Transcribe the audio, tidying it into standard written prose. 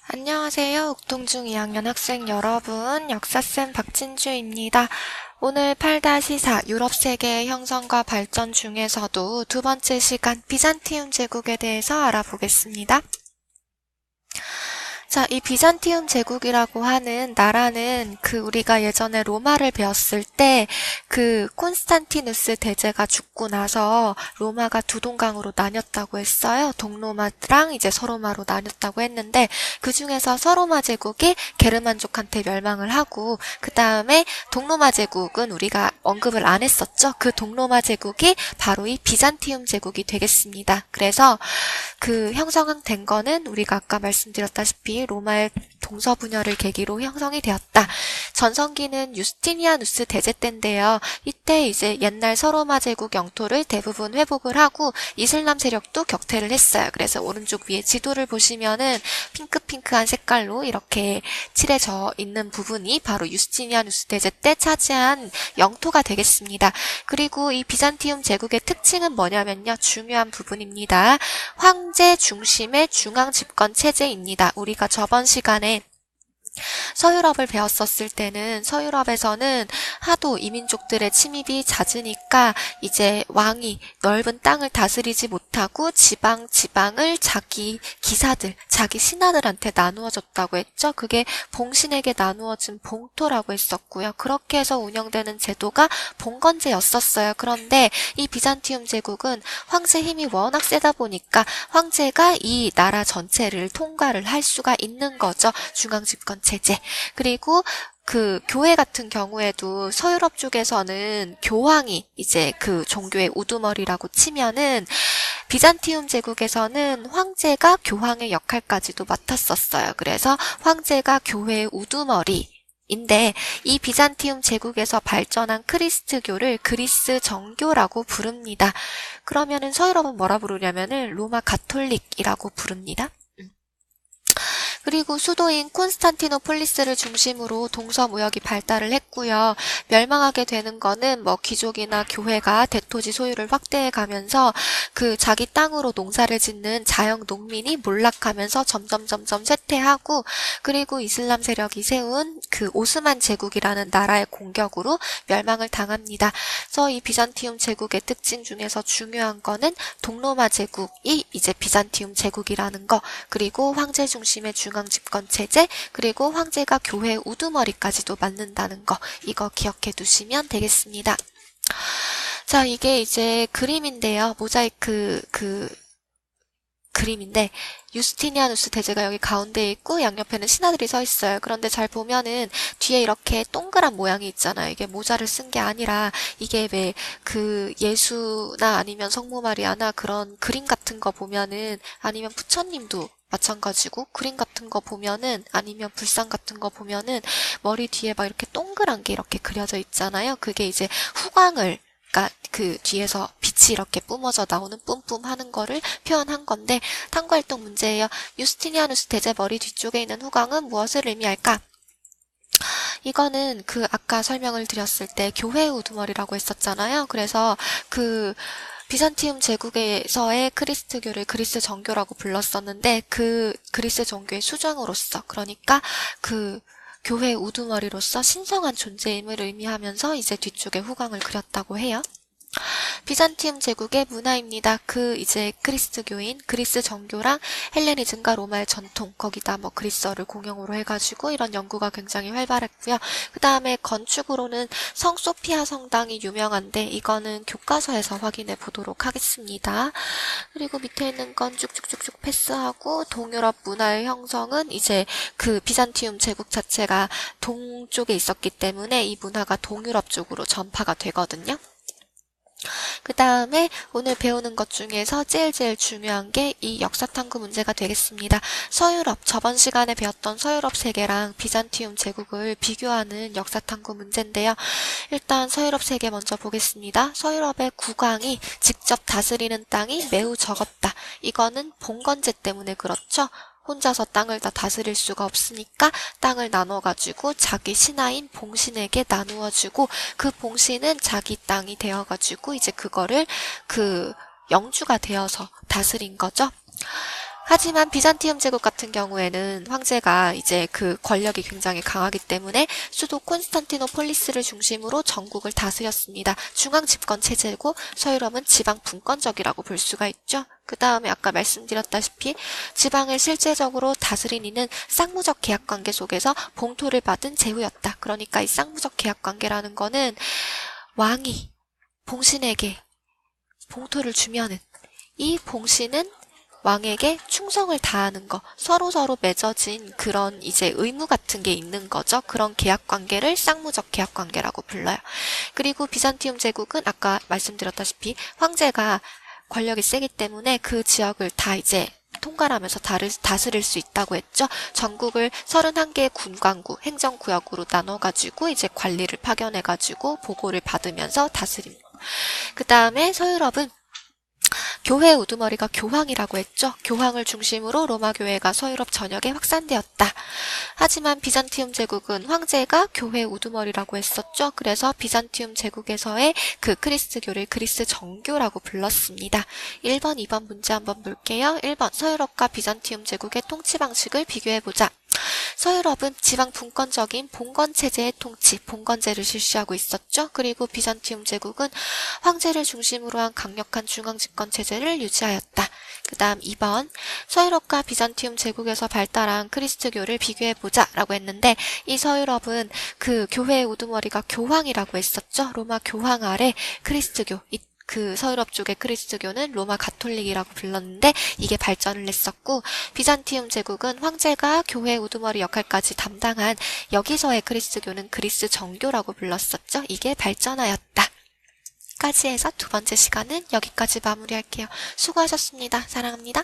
안녕하세요. 옥동중 2학년 학생 여러분, 역사쌤 박진주입니다. 오늘 8-4 유럽 세계의 형성과 발전 중에서도 두 번째 시간 비잔티움 제국에 대해서 알아보겠습니다. 자, 이 비잔티움 제국이라고 하는 나라는 우리가 예전에 로마를 배웠을 때 콘스탄티누스 대제가 죽고 나서 로마가 두 동강으로 나뉘었다고 했어요. 동로마랑 이제 서로마로 나뉘었다고 했는데 그 중에서 서로마 제국이 게르만족한테 멸망을 하고 그 다음에 동로마 제국은 우리가 언급을 안 했었죠. 그 동로마 제국이 바로 이 비잔티움 제국이 되겠습니다. 그래서 형성된 거는 우리가 아까 말씀드렸다시피 로마의 동서분열을 계기로 형성이 되었다. 전성기는 유스티니아누스 대제 때인데요. 이때 이제 옛날 서로마 제국 영토를 대부분 회복을 하고 이슬람 세력도 격퇴를 했어요. 그래서 오른쪽 위에 지도를 보시면은 핑크핑크한 색깔로 이렇게 칠해져 있는 부분이 바로 유스티니아누스 대제 때 차지한 영토가 되겠습니다. 그리고 이 비잔티움 제국의 특징은 뭐냐면요. 중요한 부분입니다. 황제 중심의 중앙 집권 체제입니다. 우리가 저번 시간에 서유럽을 배웠었을 때는 서유럽에서는 하도 이민족들의 침입이 잦으니까 이제 왕이 넓은 땅을 다스리지 못하고 지방을 자기 기사들, 자기 신하들한테 나누어 줬다고 했죠. 그게 봉신에게 나누어진 봉토라고 했었고요. 그렇게 해서 운영되는 제도가 봉건제였었어요. 그런데 이 비잔티움 제국은 황제 힘이 워낙 세다 보니까 황제가 이 나라 전체를 통과를 할 수가 있는 거죠. 중앙 집권 체제. 그리고 교회 같은 경우에도 서유럽 쪽에서는 교황이 이제 종교의 우두머리라고 치면은 비잔티움 제국에서는 황제가 교황의 역할까지도 맡았었어요. 그래서 황제가 교회의 우두머리 인데 이 비잔티움 제국에서 발전한 크리스트교를 그리스 정교라고 부릅니다. 그러면은 서유럽은 뭐라 부르냐면은 로마 가톨릭이라고 부릅니다. 그리고 수도인 콘스탄티노폴리스를 중심으로 동서무역이 발달을 했고요. 멸망하게 되는 거는 귀족이나 교회가 대토지 소유를 확대해 가면서 자기 땅으로 농사를 짓는 자영 농민이 몰락하면서 점점 쇠퇴하고 그리고 이슬람 세력이 세운 오스만 제국이라는 나라의 공격으로 멸망을 당합니다. 그래서 이 비잔티움 제국의 특징 중에서 중요한 거는 동로마 제국이 이제 비잔티움 제국이라는 거, 그리고 황제 중심의 중앙 집권 체제, 그리고 황제가 교회 우두머리까지도 맡는다는 거, 이거 기억해 두시면 되겠습니다. 자, 이게 이제 그림인데요. 모자이크 그림인데 유스티니아누스 대제가 여기 가운데에 있고 양옆에는 신하들이 서 있어요. 그런데 잘 보면은 뒤에 이렇게 동그란 모양이 있잖아요. 이게 모자를 쓴 게 아니라 이게 왜 예수나 아니면 성모 마리아나 그런 그림 같은 거 보면은 아니면 부처님도 마찬가지고 그림 같은 거 보면은 아니면 불상 같은 거 보면은 머리 뒤에 막 이렇게 동그란 게 이렇게 그려져 있잖아요. 그게 이제 후광을 뒤에서 빛이 이렇게 뿜어져 나오는 뿜뿜 하는 거를 표현한 건데 탐구활동 문제예요. 유스티니아누스 대제 머리 뒤쪽에 있는 후광은 무엇을 의미할까? 이거는 아까 설명을 드렸을 때 교회 우두머리라고 했었잖아요. 그래서 비잔티움 제국에서의 크리스트교를 그리스 정교라고 불렀었는데 그리스 정교의 수장으로서, 그러니까 교회 우두머리로서 신성한 존재임을 의미하면서 이제 뒤쪽에 후광을 그렸다고 해요. 비잔티움 제국의 문화입니다. 이제 그리스도교인, 그리스 정교랑 헬레니즘과 로마의 전통, 거기다 그리스어를 공용으로 해가지고 이런 연구가 굉장히 활발했고요. 그 다음에 건축으로는 성소피아 성당이 유명한데 이거는 교과서에서 확인해 보도록 하겠습니다. 그리고 밑에 있는 건 쭉쭉쭉쭉 패스하고 동유럽 문화의 형성은 이제 비잔티움 제국 자체가 동쪽에 있었기 때문에 이 문화가 동유럽 쪽으로 전파가 되거든요. 그 다음에 오늘 배우는 것 중에서 제일 중요한 게 이 역사탐구 문제가 되겠습니다. 서유럽, 저번 시간에 배웠던 서유럽 세계랑 비잔티움 제국을 비교하는 역사탐구 문제인데요. 일단 서유럽 세계 먼저 보겠습니다. 서유럽의 국왕이 직접 다스리는 땅이 매우 적었다. 이거는 봉건제 때문에 그렇죠. 혼자서 땅을 다 다스릴 수가 없으니까 땅을 나눠가지고 자기 신하인 봉신에게 나누어주고 그 봉신은 자기 땅이 되어가지고 이제 그거를 영주가 되어서 다스린 거죠. 하지만 비잔티움 제국 같은 경우에는 황제가 이제 그 권력이 굉장히 강하기 때문에 수도 콘스탄티노폴리스를 중심으로 전국을 다스렸습니다. 중앙 집권 체제고 서유럽은 지방 분권적이라고 볼 수가 있죠. 그 다음에 아까 말씀드렸다시피 지방을 실제적으로 다스린 이는 쌍무적 계약관계 속에서 봉토를 받은 제후였다. 그러니까 이 쌍무적 계약관계라는 거는 왕이 봉신에게 봉토를 주면은 이 봉신은 왕에게 충성을 다하는 거, 서로서로 맺어진 그런 이제 의무 같은 게 있는 거죠. 그런 계약 관계를 쌍무적 계약 관계라고 불러요. 그리고 비잔티움 제국은 아까 말씀드렸다시피 황제가 권력이 세기 때문에 그 지역을 다 이제 통괄하면서 다스릴 수 있다고 했죠. 전국을 31개의 군관구, 행정구역으로 나눠가지고 이제 관리를 파견해가지고 보고를 받으면서 다스립니다. 그 다음에 서유럽은 교회 우두머리가 교황이라고 했죠. 교황을 중심으로 로마 교회가 서유럽 전역에 확산되었다. 하지만 비잔티움 제국은 황제가 교회 우두머리라고 했었죠. 그래서 비잔티움 제국에서의 그 그리스도교를 그리스 정교라고 불렀습니다. 1번, 2번 문제 한번 볼게요. 1번 서유럽과 비잔티움 제국의 통치 방식을 비교해보자. 서유럽은 지방 분권적인 봉건체제의 통치, 봉건제를 실시하고 있었죠. 그리고 비잔티움 제국은 황제를 중심으로 한 강력한 중앙집권체제를 유지하였다. 그 다음 2번 서유럽과 비잔티움 제국에서 발달한 그리스도교를 비교해보자 라고 했는데 이 서유럽은 그 교회의 우두머리가 교황이라고 했었죠. 로마 교황 아래 그리스도교, 그 서유럽 쪽의 그리스도교는 로마 가톨릭이라고 불렀는데 이게 발전을 했었고 비잔티움 제국은 황제가 교회 우두머리 역할까지 담당한 여기서의 그리스도교는 그리스 정교라고 불렀었죠. 이게 발전하였다. 까지 해서 두 번째 시간은 여기까지 마무리할게요. 수고하셨습니다. 사랑합니다.